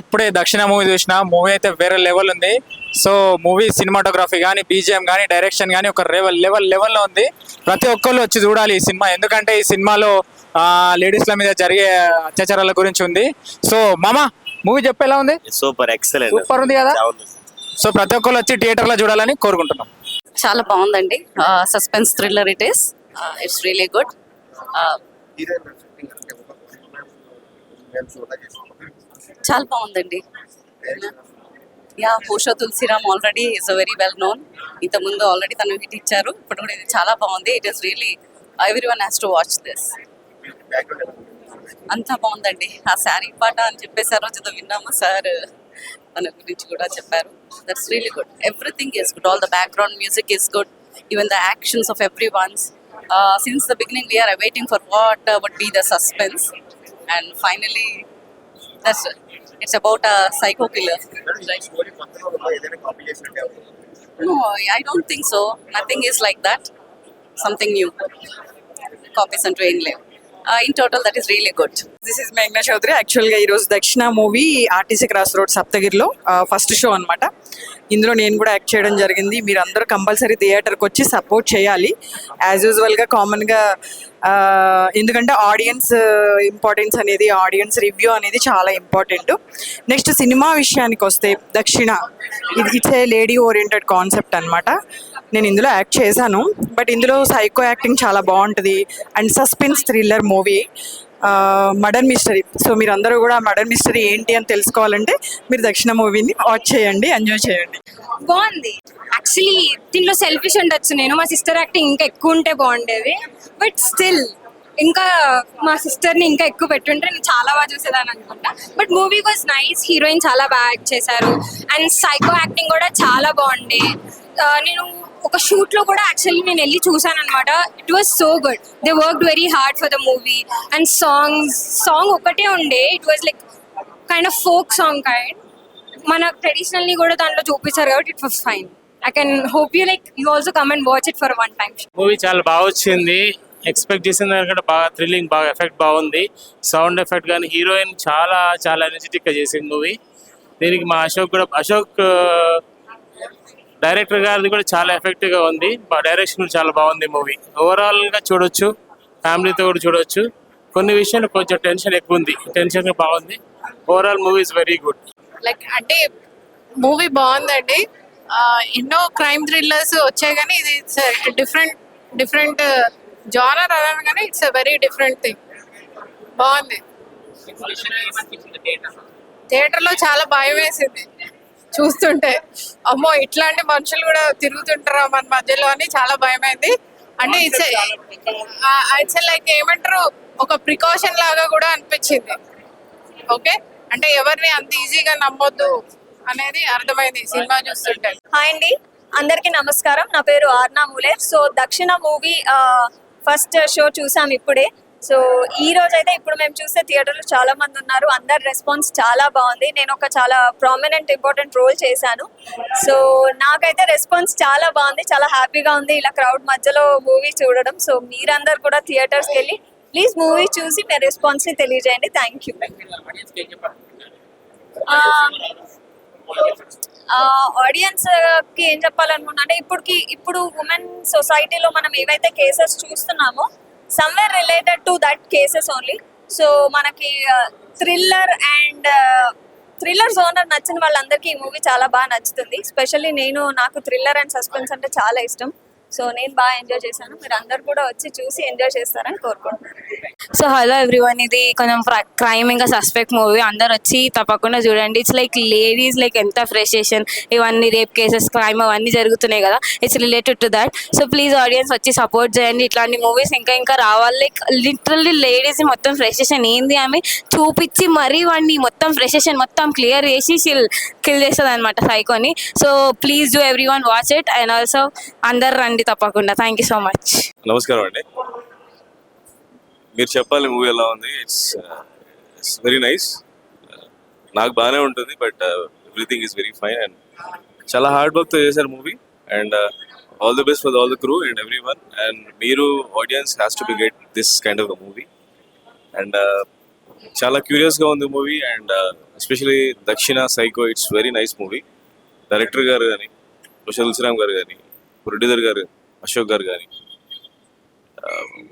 ఇప్పుడే దక్షిణ మూవీ చూసిన. మూవీ అయితే వేరే లెవెల్ ఉంది. సో మూవీ సినిమాటోగ్రఫీ కానీ, బీజిఎం కానీ, డైరెక్షన్ కానీ ఒక లెవెల్లో ఉంది. ప్రతి ఒక్కళ్ళు వచ్చి చూడాలి ఈ సినిమా. ఎందుకంటే ఈ సినిమాలో లేడీస్ల మీద జరిగే అత్యాచారాల గురించి ఉంది. సో మామ మూవీ చెప్పేలా ఉంది? సూపర్, ఎక్సలెంట్, సూపర్ ఉంది కదా. సో ప్రతి ఒక్కళ్ళు వచ్చి థియేటర్లో చూడాలని కోరుకుంటున్నాం. చాలా బాగుందండి. Suspense thriller it is. It's really good. చాలా బాగుందండి. పూషా Tulasiram already is very well known. ఇంతకుముందు ఆల్రెడీ తను హిట్ ఇచ్చారు. ఇప్పుడు కూడా ఇది చాలా బాగుంది. It is really everyone has to watch this. అంతా బాగుందండి. ఆ శారీ పాట అని చెప్పేసి ఆ రోజు విన్నాము సార్, తన గురించి కూడా చెప్పారు. That's really good. Everything is good. All the background music is good. Even the actions of every once. Since the beginning we are waiting for what would be the suspense, and finally that's it. It's about a psycho killer, right? No, I don't think so. Nothing is like that. Something new. Copies and train live. In total that is really good. This is మేఘ్నా చౌదరి. యాక్చువల్గా ఈరోజు Dakshina movie RTC cross road సప్తగిరిలో first show అనమాట. ఇందులో నేను కూడా act చేయడం జరిగింది. మీరు అందరూ కంపల్సరీ థియేటర్కి వచ్చి సపోర్ట్ చేయాలి యాజ్ యూజువల్గా కామన్గా. ఎందుకంటే ఆడియన్స్ ఇంపార్టెన్స్ అనేది, ఆడియన్స్ రివ్యూ అనేది చాలా ఇంపార్టెంట్. నెక్స్ట్ సినిమా విషయానికి వస్తే దక్షిణ it's a lady oriented concept అనమాట. నేను ఇందులో యాక్ట్ చేశాను. బట్ ఇందులో సైకో యాక్టింగ్ చాలా బాగుంటుంది. And suspense thriller movie, murder mystery. So మీరు అందరూ కూడా మర్డర్ మిస్టరీ ఏంటి అని తెలుసుకోవాలంటే మీరు దక్షిణ మూవీని వాచ్ చేయండి, ఎంజాయ్ చేయండి. బాగుంది. యాక్చువల్లీ దీంట్లో సెల్ఫిష్ ఉండొచ్చు నేను. మా సిస్టర్ యాక్టింగ్ ఇంకా ఎక్కువ ఉంటే బాగుండేది. బట్ స్టిల్ ఇంకా మా సిస్టర్ని ఇంకా ఎక్కువ పెట్టుంటే నేను చాలా బాగా చూసేదాన్ని అనుకుంటా. But movie was nice. Heroine చాలా బాగా యాక్ట్ చేశారు. అండ్ సైకో యాక్టింగ్ కూడా చాలా బాగుంది. నేను ఒక షూట్ లో కూడా యాక్చువల్లీ నేను వెళ్ళి చూసాను అనమాట. It was so good. They worked very hard for the movie. And song ఒకటే ఉండే. It was like kind of folk song kind. మన ట్రెడిషనల్ ని కూడా దాంట్లో చూపించారు కాబట్టి it was fine. I can hope you like you also come and watch it for one time. Movie చాలా బాగా వచ్చింది. ఎక్స్పెక్ట్ చేసిన దానికంటే బాగా థ్రిల్లింగ్, బాగా ఎఫెక్ట్ బాగుంది. సౌండ్ ఎఫెక్ట్ కానీ, హీరోయిన్ చాలా చాలా ఎనర్జెటిక్గా చేసింది మూవీ. దీనికి మా అశోక్ డైరెక్టర్ గారిది కూడా చాలా ఎఫెక్టివ్గా ఉంది. డైరెక్షన్ చాలా బాగుంది మూవీ. ఓవరాల్గా చూడొచ్చు, ఫ్యామిలీతో కూడా చూడొచ్చు. కొన్ని విషయాలు కొంచెం టెన్షన్ ఎక్కువ ఉంది. టెన్షన్ బాగుంది. Overall movie is very good. Like అంటే మూవీ బాగుందండి. ఎన్నో క్రైమ్ థ్రిల్లర్స్ వచ్చాయి కానీ ఇది డిఫరెంట్ జానర్ అన్నాను కానీ it's a very different thing. బాగుంది. థియేటర్లో చాలా భయం వేసింది చూస్తుంటే. అమ్మో ఇట్లాంటి మనుషులు కూడా తిరుగుతుంటారా మన మధ్యలో అని చాలా భయమైంది. అంటే ఇట్స్ లైక్ ఏమంటారు, ఒక ప్రికాషన్ లాగా కూడా అనిపించింది. ఓకే, అంటే ఎవరిని అంత ఈజీగా నమ్మొద్దు అనేది అర్థమైంది సినిమా చూస్తుంటే. హాయ్ అండి, అందరికీ నమస్కారం. నా పేరు ఆర్నా మూలేర్. సో దక్షిణ మూవీ ఫస్ట్ షో చూసాం ఇప్పుడే. సో ఈ రోజు అయితే ఇప్పుడు మేము చూస్తే థియేటర్లో చాలా మంది ఉన్నారు. అందరి రెస్పాన్స్ చాలా బాగుంది. నేను ఒక చాలా ప్రామినెంట్ ఇంపార్టెంట్ రోల్ చేశాను. సో నాకైతే రెస్పాన్స్ చాలా బాగుంది. చాలా హ్యాపీగా ఉంది ఇలా క్రౌడ్ మధ్యలో మూవీ చూడడం. సో మీరందరు కూడా థియేటర్స్కి వెళ్ళి ప్లీజ్ మూవీ చూసి మీ రెస్పాన్స్ని తెలియజేయండి. Thank you. ఆడియన్స్ కి ఏం చెప్పాలనుకున్నా అంటే ఇప్పుడు ఉమెన్ సొసైటీలో మనం ఏవైతే కేసెస్ చూస్తున్నామో somewhere related to that cases only. So మనకి థ్రిల్లర్ జోనర్ నచ్చిన వాళ్ళందరికీ ఈ మూవీ చాలా బాగా నచ్చుతుంది. స్పెషల్లీ నాకు థ్రిల్లర్ అండ్ సస్పెన్స్ అంటే చాలా ఇష్టం. సో నేను బాగా ఎంజాయ్ చేశాను. మీరు అందరు కూడా వచ్చి చూసి ఎంజాయ్ చేస్తారని కోరుకుంటున్నాను. సో హలో ఎవ్రీవన్, ఇది కొంచెం క్రైమ్ ఇంకా సస్పెక్ట్ మూవీ. అందరు వచ్చి తప్పకుండా చూడండి. ఇట్స్ లైక్ లేడీస్ లైక్ ఎంత ఫ్రస్ట్రేషన్, ఇవన్నీ రేప్ కేసెస్, క్రైమ్ అవన్నీ జరుగుతున్నాయి కదా. It's related to that. So please audience వచ్చి సపోర్ట్ చేయండి. ఇట్లాంటి మూవీస్ ఇంకా రావాలి. లైక్ లిటరల్లీ లేడీస్ మొత్తం ఫ్రస్ట్రేషన్ ఏంది ఆమె చూపించి మరీ వాడిని మొత్తం ఫ్రస్ట్రేషన్ మొత్తం క్లియర్ చేసి కిల్ చేస్తుంది అనమాట సైకోని. So please do everyone watch it. And also అందరు రండి తప్పకుండా. Thank you so much. నమస్కారం అండి. మీరు చెప్పాలి మూవీ ఎలా ఉంది. It's very nice. నాకు బాగానే ఉంటుంది. But everything is very fine and చాలా హార్డ్ వర్క్తో చేశారు movie. And all the best for all the crew and every one. And మీరు audience has to be get this kind of movie. And చాలా క్యూరియస్గా ఉంది మూవీ. అండ్ ఎస్పెషలీ దక్షిణ psycho, it's very nice movie. Director గారు కానీ, తులసిరామ్ గారు కానీ, producer గారు అశోక్ గారు కానీ,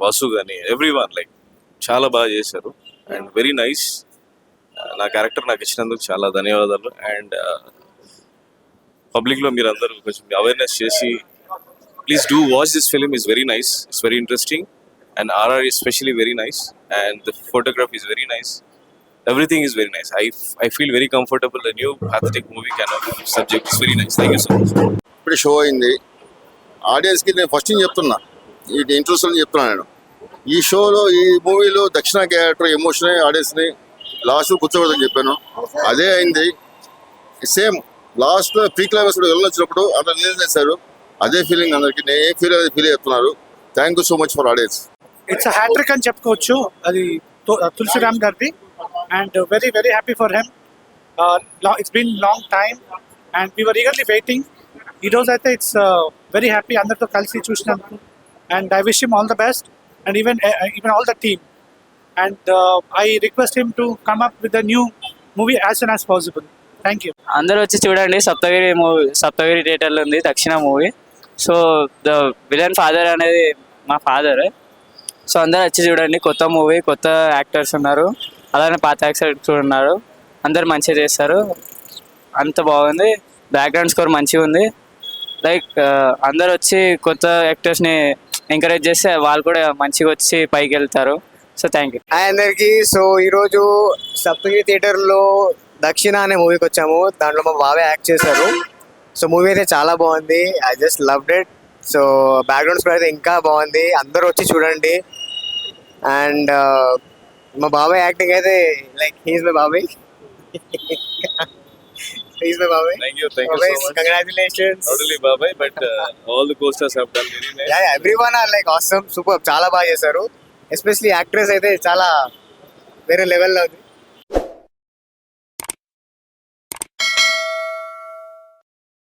వాసు కానీ, ఎవ్రీ వన్ లైక్ చాలా బాగా చేశారు అండ్ వెరీ నైస్. నా క్యారెక్టర్ నాకు ఇచ్చినందుకు చాలా ధన్యవాదాలు. అండ్ పబ్లిక్లో మీరు అందరూ కొంచెం అవేర్నెస్ చేసి please do watch this film. Is very nice, it's very interesting and RR especially very nice and the photography is very nice. Everything is very nice. I feel very comfortable. The new pathetic movie kind of subject is very nice. Thank you so much. ఇప్పుడు show అయింది. ఆడియన్స్కి నేను first నుంచి చెప్తున్నా, ఈ interest చెప్తున్నా నేను. ఈ షోలో, ఈ మూవీలో దక్షిణ క్యారెక్టర్ ఎమోషన్ ఆడియన్స్ని లాస్ట్ కూర్చోబెడదని చెప్పాను. అదే అయింది. సేమ్ లాస్ట్ ప్రీ క్లైమాక్స్ కూడా వెళ్ళొచ్చినప్పుడు అందరు రిలీజ్ చేశారు. అదే ఫీలింగ్ అందరికి, నేను ఏ ఫీల్ చెప్తున్నారు. Thank you so much for audience. It's hat trick అని చెప్పుకోవచ్చు. అది తులసిరామ్ గారిది and very very happy for him. It's been long time and we were eagerly waiting. ఈరోజు అయితే ఇట్స్ వెరీ హ్యాపీ అందరితో కలిసి చూసినందుకు. And I wish him all the best and even all the team. And I request him to come up with the new movie as soon as possible. Thank you. అందరూ వచ్చి చూడండి. సప్తగిరి థియేటర్లో ఉంది దక్షిణ movie. So the villain father అనేది మా father. So అందరూ వచ్చి చూడండి. కొత్త మూవీ, కొత్త యాక్టర్స్ ఉన్నారు, అలానే పాత యాక్టర్స్ ఉన్నారు. అందరు మంచిగా చేస్తారు, అంత బాగుంది. బ్యాక్గ్రౌండ్ స్కోర్ మంచిగా ఉంది. లైక్ అందరు వచ్చి కొత్త యాక్టర్స్ని ఎంకరేజ్ చేస్తే వాళ్ళు కూడా మంచిగా వచ్చి పైకి వెళ్తారు. So thank you. హాయ్ అందరికీ. సో ఈరోజు సప్తగిరి థియేటర్లో దక్షిణ అనే మూవీకి వచ్చాము. దాంట్లో మా బాబాయ్ యాక్ట్ చేశారు. సో మూవీ అయితే చాలా బాగుంది. I just loved it. So background score అయితే ఇంకా బాగుంది. అందరూ వచ్చి చూడండి. అండ్ మా బాబాయ్ యాక్టింగ్ అయితే లైక్ హీఈస్ మై బాబాయ్. హీఈస్ మై బాబాయ్. Thank you so much. Congratulations. Not only Babai but all the co-stars have done very nice. Yeah, everyone are like awesome, super. చాలా బాగా చేశారు. ఎస్పెషల్లీ యాక్ట్రెస్ అయితే చాలా వేరే లెవెల్లో ఉంది.